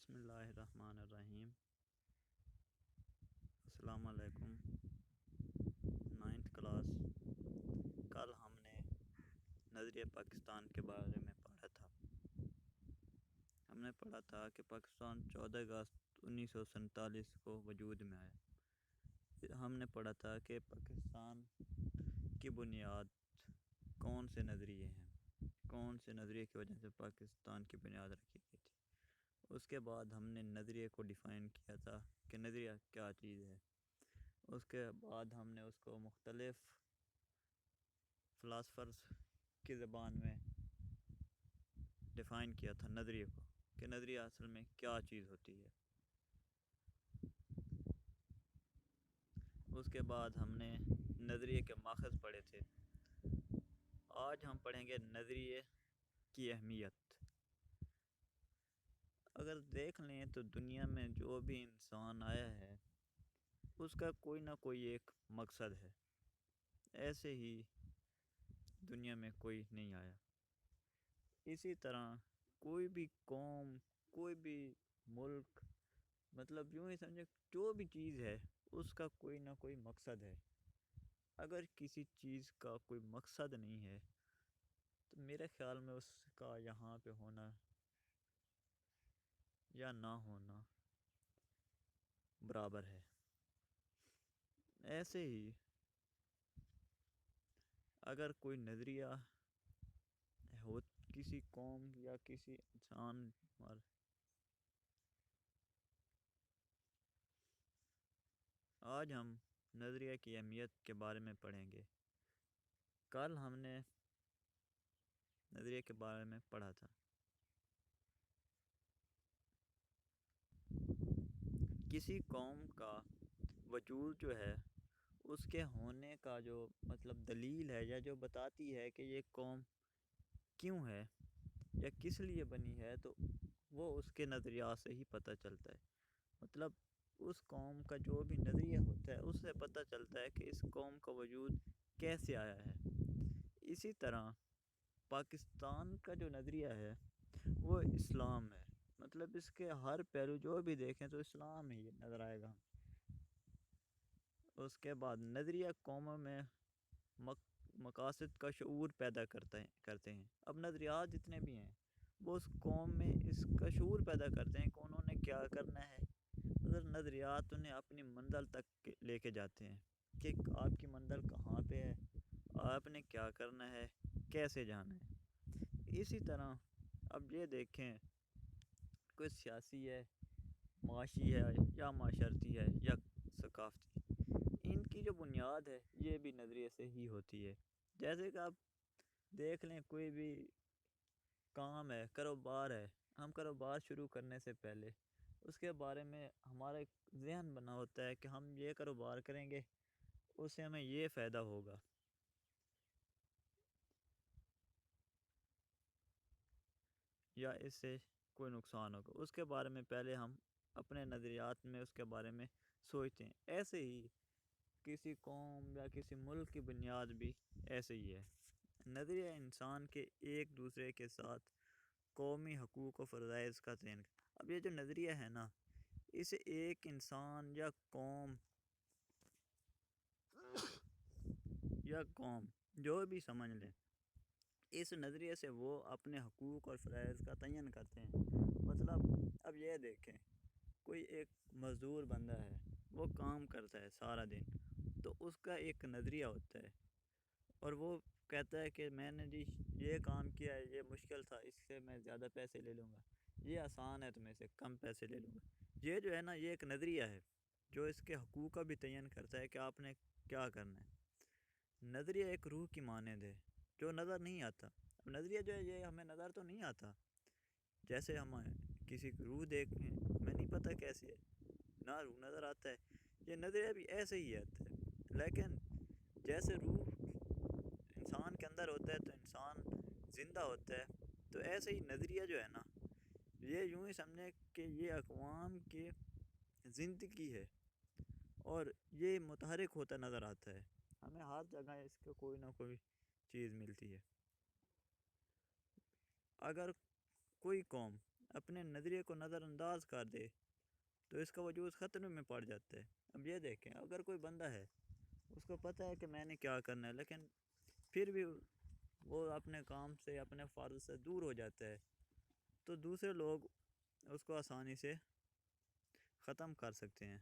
بسم اللہ الرحمن الرحیم۔ السلام علیکم۔ 9th class. کل ہم نے نظریہ پاکستان کے بارے میں پڑھا تھا۔ ہم نے پڑھا تھا کہ پاکستان 14 اگست 1947 کو وجود میں آیا۔ پھر ہم نے پڑھا تھا کہ پاکستان کی بنیاد کون سے نظریے ہیں، کون سے نظریے کی وجہ سے پاکستان کی بنیاد رکھی گئی تھی۔ اس کے بعد ہم نے نظریے کو ڈیفائن کیا تھا کہ نظریہ کیا چیز ہے۔ اس کے بعد ہم نے اس کو مختلف فلاسفرز کی زبان میں ڈیفائن کیا تھا نظریے کو، کہ نظریہ اصل میں کیا چیز ہوتی ہے۔ اس کے بعد ہم نے نظریے کے ماخذ پڑھے تھے۔ آج ہم پڑھیں گے نظریے کی اہمیت۔ اگر دیکھ لیں تو دنیا میں جو بھی انسان آیا ہے اس کا کوئی نہ کوئی ایک مقصد ہے۔ ایسے ہی دنیا میں کوئی نہیں آیا۔ اسی طرح کوئی بھی قوم، کوئی بھی ملک، مطلب یوں ہی سمجھے جو بھی چیز ہے اس کا کوئی نہ کوئی مقصد ہے۔ اگر کسی چیز کا کوئی مقصد نہیں ہے تو میرے خیال میں اس کا یہاں پہ ہونا یا نہ ہونا برابر ہے۔ ایسے ہی اگر کوئی نظریہ ہو کسی قوم یا کسی انسان پر، آج ہم نظریہ کی اہمیت کے بارے میں پڑھیں گے۔ کل ہم نے نظریے کے بارے میں پڑھا تھا۔ کسی قوم کا وجود جو ہے اس کے ہونے کا جو مطلب دلیل ہے یا جو بتاتی ہے کہ یہ قوم کیوں ہے یا کس لیے بنی ہے، تو وہ اس کے نظریات سے ہی پتہ چلتا ہے۔ مطلب اس قوم کا جو بھی نظریہ ہوتا ہے اس سے پتہ چلتا ہے کہ اس قوم کا وجود کیسے آیا ہے۔ اسی طرح پاکستان کا جو نظریہ ہے وہ اسلام ہے۔ مطلب اس کے ہر پہلو جو بھی دیکھیں تو اسلام ہی نظر آئے گا۔ اس کے بعد نظریہ قوموں میں مقاصد کا شعور پیدا کرتے ہیں۔ اب نظریات جتنے بھی ہیں وہ اس قوم میں اس کا شعور پیدا کرتے ہیں کہ انہوں نے کیا کرنا ہے۔ اگر نظریات انہیں اپنی منزل تک لے کے جاتے ہیں کہ آپ کی منزل کہاں پہ ہے، آپ نے کیا کرنا ہے، کیسے جانا ہے۔ اسی طرح اب یہ دیکھیں کوئی سیاسی ہے، معاشی ہے یا معاشرتی ہے یا ثقافتی، ان کی جو بنیاد ہے یہ بھی نظریے سے ہی ہوتی ہے۔ جیسے کہ آپ دیکھ لیں کوئی بھی کام ہے، کاروبار ہے، ہم کاروبار شروع کرنے سے پہلے اس کے بارے میں ہمارا ایک ذہن بنا ہوتا ہے کہ ہم یہ کاروبار کریں گے اس سے ہمیں یہ فائدہ ہوگا یا اس سے کوئی نقصان ہوگا۔ اس کے بارے میں پہلے ہم اپنے نظریات میں اس کے بارے میں سوچتے ہیں۔ ایسے ہی کسی قوم یا کسی ملک کی بنیاد بھی ایسے ہی ہے۔ نظریہ انسان کے ایک دوسرے کے ساتھ قومی حقوق و فرائض کا تعین کرتا ہے۔ اب یہ جو نظریہ ہے نا، اسے ایک انسان یا قوم جو بھی سمجھ لیں، اس نظریے سے وہ اپنے حقوق اور فرائض کا تعین کرتے ہیں۔ مطلب اب یہ دیکھیں کوئی ایک مزدور بندہ ہے، وہ کام کرتا ہے سارا دن، تو اس کا ایک نظریہ ہوتا ہے اور وہ کہتا ہے کہ میں نے جی یہ کام کیا ہے، یہ مشکل تھا، اس سے میں زیادہ پیسے لے لوں گا، یہ آسان ہے تو میں اسے کم پیسے لے لوں گا۔ یہ جو ہے نا یہ ایک نظریہ ہے جو اس کے حقوق کا بھی تعین کرتا ہے کہ آپ نے کیا کرنا ہے۔ نظریہ ایک روح کی مانند ہے جو نظر نہیں آتا۔ اب نظریہ جو ہے یہ ہمیں نظر تو نہیں آتا، جیسے ہم کسی کی روح دیکھیں ہمیں نہیں پتہ کیسی ہے، نہ روح نظر آتا ہے۔ یہ نظریہ بھی ایسے ہی آتا ہے، لیکن جیسے روح انسان کے اندر ہوتا ہے تو انسان زندہ ہوتا ہے، تو ایسے ہی نظریہ جو ہے نا یہ یوں ہی سمجھیں کہ یہ اقوام کی زندگی ہے اور یہ متحرک ہوتا نظر آتا ہے۔ ہمیں ہر جگہ اس کو کوئی نہ کوئی چیز ملتی ہے۔ اگر کوئی قوم اپنے نظریے کو نظر انداز کر دے تو اس کا وجود خطرے میں پڑ جاتا ہے۔ اب یہ دیکھیں، اگر کوئی بندہ ہے اس کو پتہ ہے کہ میں نے کیا کرنا ہے، لیکن پھر بھی وہ اپنے کام سے اپنے فرض سے دور ہو جاتا ہے، تو دوسرے لوگ اس کو آسانی سے ختم کر سکتے ہیں۔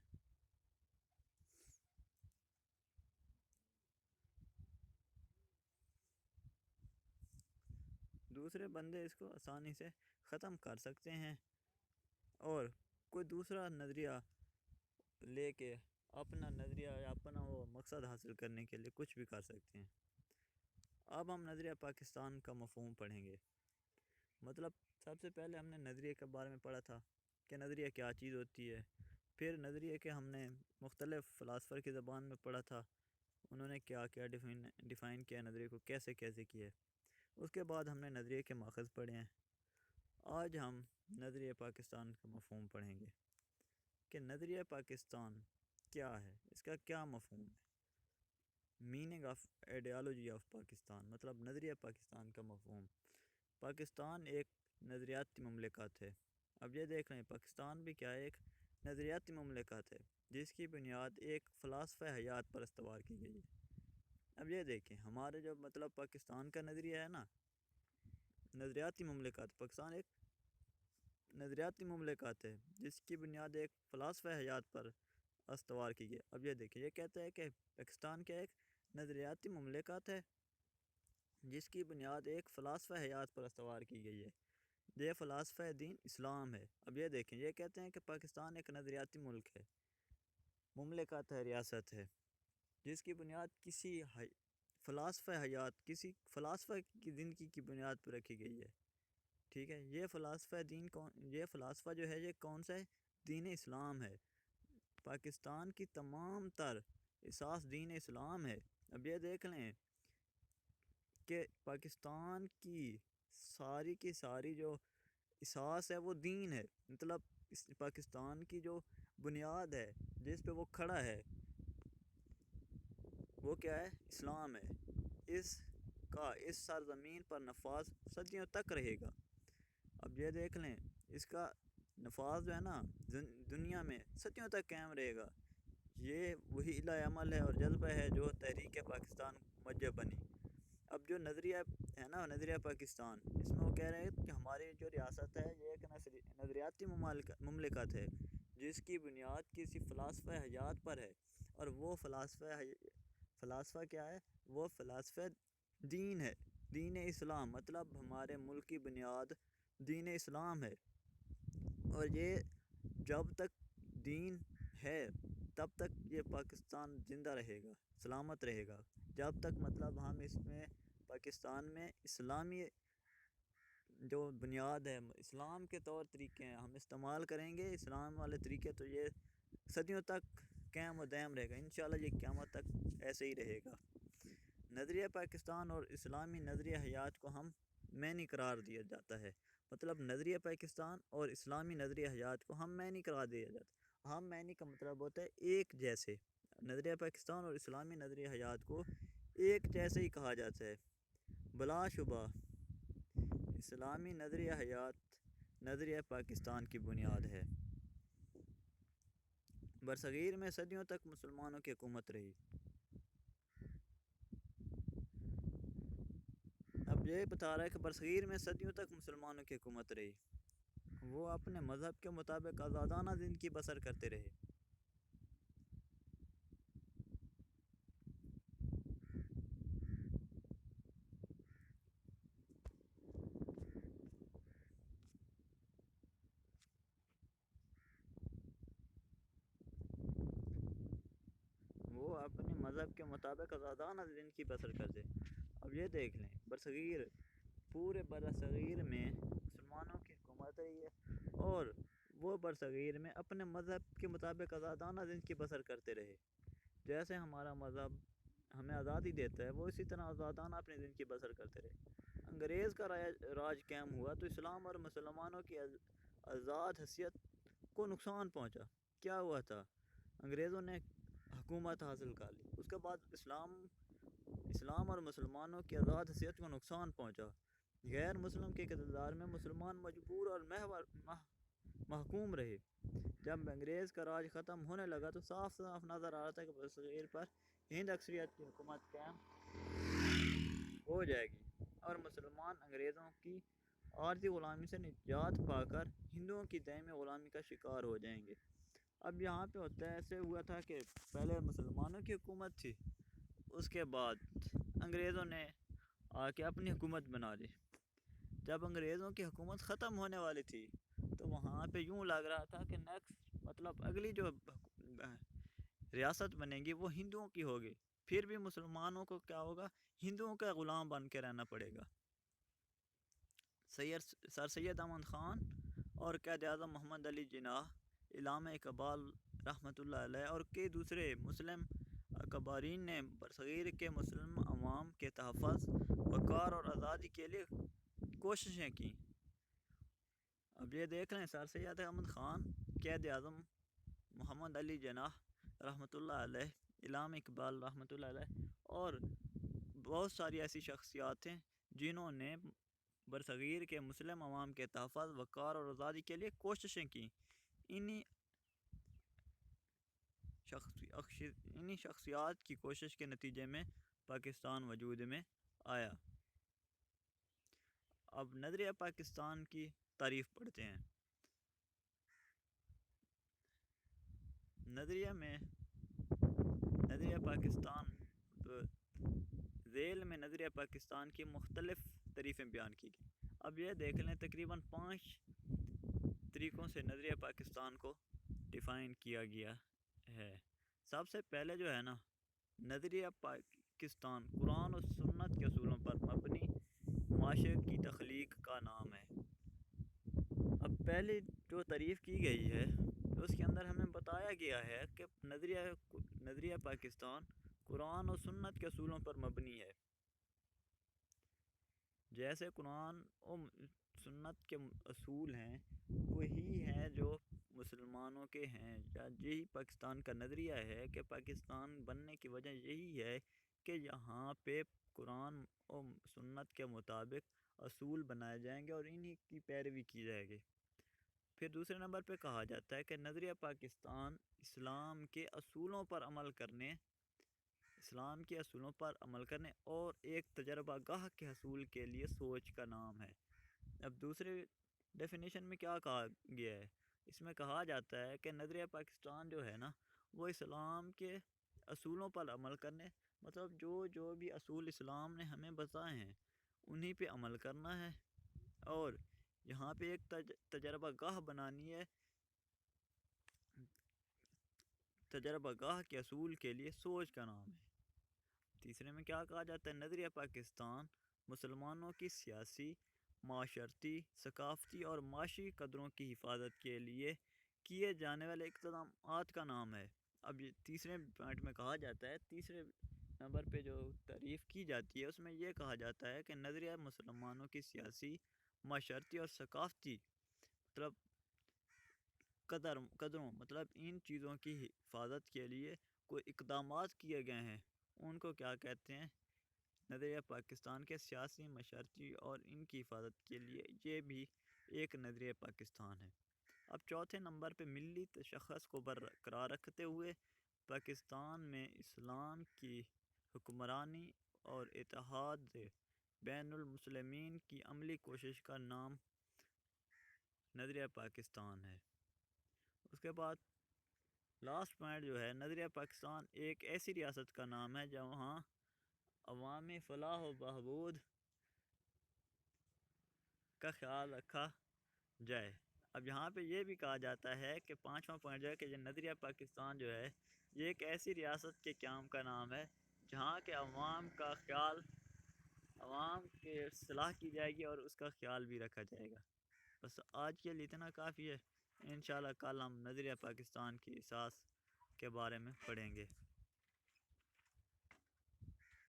دوسرے بندے اس کو آسانی سے ختم کر سکتے ہیں اور کوئی دوسرا نظریہ لے کے اپنا نظریہ یا اپنا وہ مقصد حاصل کرنے کے لیے کچھ بھی کر سکتے ہیں۔ اب ہم نظریہ پاکستان کا مفہوم پڑھیں گے۔ مطلب سب سے پہلے ہم نے نظریے کے بارے میں پڑھا تھا کہ نظریہ کیا چیز ہوتی ہے، پھر نظریے کے ہم نے مختلف فلاسفر کی زبان میں پڑھا تھا، انہوں نے کیا کیا ڈیفائن کیا نظریے کو، کیسے کیسے کیا۔ اس کے بعد ہم نے نظریے کے ماخذ پڑھے ہیں۔ آج ہم نظریہ پاکستان کا مفہوم پڑھیں گے کہ نظریہ پاکستان کیا ہے، اس کا کیا مفہوم ہے۔ Meaning of ideology of Pakistan, مطلب نظریہ پاکستان کا مفہوم۔ پاکستان ایک نظریاتی مملکت ہے۔ اب یہ دیکھ رہے ہیں، پاکستان بھی کیا ہے، ایک نظریاتی مملکت ہے جس کی بنیاد ایک فلسفہ حیات پر استوار کی گئی ہے۔ اب یہ دیکھیں، ہمارے جو مطلب پاکستان کا نظریہ ہے نا، نظریاتی مملکت، پاکستان ایک نظریاتی مملکت ہے جس کی بنیاد ایک فلسفہ حیات پر استوار کی گئی۔ اب یہ دیکھیں، یہ کہتا ہے کہ پاکستان کیا ایک نظریاتی مملکت ہے جس کی بنیاد ایک فلسفہ حیات پر استوار کی گئی ہے، یہ فلسفہ دین اسلام ہے۔ اب یہ دیکھیں، یہ کہتے ہیں کہ پاکستان ایک نظریاتی ملک ہے، مملکت ہے، ریاست ہے، جس کی بنیاد کسی فلسفہ حیات، کسی فلسفہ کی زندگی کی بنیاد پر رکھی گئی ہے۔ ٹھیک ہے، یہ فلسفہ جو ہے یہ کون سا ہے؟ دین اسلام ہے۔ پاکستان کی تمام تر اساس دین اسلام ہے۔ اب یہ دیکھ لیں کہ پاکستان کی ساری جو اساس ہے وہ دین ہے، مطلب پاکستان کی جو بنیاد ہے جس پہ وہ کھڑا ہے وہ کیا ہے؟ اسلام ہے۔ اس سرزمین پر نفاذ صدیوں تک رہے گا۔ اب یہ دیکھ لیں، اس کا نفاذ جو ہے نا دنیا میں صدیوں تک قائم رہے گا۔ یہ وہی عمل ہے اور جذبہ ہے جو تحریک پاکستان موجب بنی۔ اب جو نظریہ ہے نا، نظریہ پاکستان، اس میں وہ کہہ رہے ہیں کہ ہماری جو ریاست ہے یہ ایک نظریاتی مملکت ہے جس کی بنیاد کسی فلسفہ حیات پر ہے، اور وہ فلسفہ کیا ہے؟ وہ فلسفہ دین ہے، دین اسلام، مطلب ہمارے ملک کی بنیاد دین اسلام ہے۔ اور یہ جب تک دین ہے تب تک یہ پاکستان زندہ رہے گا، سلامت رہے گا، جب تک مطلب ہم اس میں پاکستان میں اسلامی جو بنیاد ہے، اسلام کے طور طریقے ہیں، ہم استعمال کریں گے اسلام والے طریقے، تو یہ صدیوں تک قائم و دائم رہے گا۔ انشاءاللہ یہ قیامت تک ایسے ہی رہے گا۔ نظریہ پاکستان اور اسلامی نظریہ حیات کو ہم معنی قرار دیا جاتا ہے، مطلب نظریہ پاکستان اور اسلامی نظریہ حیات کو ہم معنی قرار دیا جاتا ہے۔ ہم معنی کا مطلب ہوتا ہے ایک جیسے، نظریہ پاکستان اور اسلامی نظریہ حیات کو ایک جیسے ہی کہا جاتا ہے۔ بلا شبہ اسلامی نظریہ حیات نظریہ پاکستان کی بنیاد ہے۔ برصغیر میں صدیوں تک مسلمانوں کی حکومت رہی۔ اب یہ بتا رہا ہے کہ برصغیر میں صدیوں تک مسلمانوں کی حکومت رہی، وہ اپنے مذہب کے مطابق آزادانہ زندگی بسر کرتے رہے۔ وہ اپنے مذہب کے مطابق آزادانہ زندگی بسر کرتے۔ اب یہ دیکھ لیں، پورے برصغیر میں مسلمانوں کی حکومت رہی ہے، اور وہ برصغیر میں اپنے مذہب کے مطابق آزادانہ زندگی بسر کرتے رہے۔ جیسے ہمارا مذہب ہمیں آزادی دیتا ہے، وہ اسی طرح آزادانہ اپنی زندگی بسر کرتے رہے۔ انگریز کا راج قائم ہوا تو اسلام اور مسلمانوں کی آزاد حیثیت کو نقصان پہنچا۔ کیا ہوا تھا؟ انگریزوں نے حکومت حاصل کر لی، اس کے بعد اسلام اور مسلمانوں کی آزاد حیثیت کو نقصان پہنچا، غیر مسلم کے اقتدار میں مسلمان مجبور اور محکوم رہے۔ جب انگریز کا راج ختم ہونے لگا تو صاف صاف نظر آ رہا تھا کہ برصغیر پر ہند اکثریت کی حکومت قائم ہو جائے گی اور مسلمان انگریزوں کی عارضی غلامی سے نجات پا کر ہندوؤں کی دائمی غلامی کا شکار ہو جائیں گے۔ اب یہاں پہ ہوتا ہے ایسے ہوا تھا کہ پہلے مسلمانوں کی حکومت تھی، اس کے بعد انگریزوں نے آ کے اپنی حکومت بنا لی۔ جب انگریزوں کی حکومت ختم ہونے والی تھی تو وہاں پہ یوں لگ رہا تھا کہ نیکسٹ مطلب اگلی جو ریاست بنے گی وہ ہندوؤں کی ہوگی، پھر بھی مسلمانوں کو کیا ہوگا، ہندوؤں کا غلام بن کے رہنا پڑے گا۔ سر سید احمد خان اور قائد اعظم محمد علی جناح، علامہ اقبال رحمۃ اللہ علیہ اور کئی دوسرے مسلم اکابرین نے برصغیر کے مسلم عوام کے تحفظ، وقار اور آزادی کے لیے کوششیں کیں۔ اب یہ دیکھ لیں، سر سید احمد خان، قائد اعظم محمد علی جناح رحمۃ اللہ علیہ، علامہ اقبال رحمۃ اللہ علیہ اور بہت ساری ایسی شخصیات ہیں جنہوں نے برصغیر کے مسلم عوام کے تحفظ، وقار اور آزادی کے لیے کوششیں کیں۔ انہی شخصیات کی کوشش کے نتیجے میں پاکستان وجود میں آیا۔ اب نظریہ پاکستان کی تعریف پڑھتے ہیں۔ نظریہ پاکستان ذیل میں نظریہ پاکستان کی مختلف تعریفیں بیان کی گئی۔ اب یہ دیکھ لیں، تقریباً 5 طریقوں سے نظریہ پاکستان کو ڈیفائن کیا گیا ہے۔ سب سے پہلے جو ہے نا، نظریہ پاکستان قرآن و سنت کے اصولوں پر مبنی معاشرے کی تخلیق کا نام ہے۔ اب پہلی جو تعریف کی گئی ہے اس کے اندر ہمیں بتایا گیا ہے کہ نظریہ پاکستان قرآن و سنت کے اصولوں پر مبنی ہے۔ جیسے قرآن و سنت کے اصول ہیں وہی ہیں جو مسلمانوں کے ہیں، یہی پاکستان کا نظریہ ہے کہ پاکستان بننے کی وجہ یہی ہے کہ یہاں پہ قرآن و سنت کے مطابق اصول بنائے جائیں گے اور انہی کی پیروی کی جائے گی۔ پھر دوسرے نمبر پہ کہا جاتا ہے کہ نظریہ پاکستان اسلام کے اصولوں پر عمل کرنے اور ایک تجربہ گاہ کے حصول کے لیے سوچ کا نام ہے۔ اب دوسرے ڈیفینیشن میں کیا کہا گیا ہے، اس میں کہا جاتا ہے کہ نظریہ پاکستان جو ہے نا وہ اسلام کے اصولوں پر عمل کرنے، مطلب جو بھی اصول اسلام نے ہمیں بتائے ہیں انہی پہ عمل کرنا ہے اور یہاں پہ ایک تجربہ گاہ بنانی ہے، تجربہ گاہ کے اصول کے لیے سوچ کا نام ہے۔ تیسرے میں کیا کہا جاتا ہے، نظریہ پاکستان مسلمانوں کی سیاسی، معاشرتی، ثقافتی اور معاشی قدروں کی حفاظت کے لیے کیے جانے والے اقدامات کا نام ہے۔ اب یہ تیسرے پوائنٹ میں کہا جاتا ہے، تیسرے نمبر پہ جو تعریف کی جاتی ہے اس میں یہ کہا جاتا ہے کہ نظریہ مسلمانوں کی سیاسی، معاشرتی اور ثقافتی مطلب قدروں مطلب ان چیزوں کی حفاظت کے لیے کوئی اقدامات کیے گئے ہیں، ان کو کیا کہتے ہیں، نظریہ پاکستان کے سیاسی، معاشرتی اور ان کی حفاظت کے لیے یہ بھی ایک نظریہ پاکستان ہے۔ اب چوتھے نمبر پہ ملی تشخص کو برقرار رکھتے ہوئے پاکستان میں اسلام کی حکمرانی اور اتحاد بین المسلمین کی عملی کوشش کا نام نظریہ پاکستان ہے۔ اس کے بعد لاسٹ پوائنٹ جو ہے، نظریہ پاکستان ایک ایسی ریاست کا نام ہے جہاں عوامی فلاح و بہبود کا خیال رکھا جائے۔ اب یہاں پہ یہ بھی کہا جاتا ہے کہ 5واں پوائنٹ جو ہے کہ یہ نظریہ پاکستان جو ہے یہ ایک ایسی ریاست کے قیام کا نام ہے جہاں کے عوام کے صلاح کی جائے گی اور اس کا خیال بھی رکھا جائے گا۔ بس آج کے لیے اتنا کافی ہے، انشاءاللہ کل ہم نظریہ پاکستان کی اساس کے بارے میں پڑھیں گے۔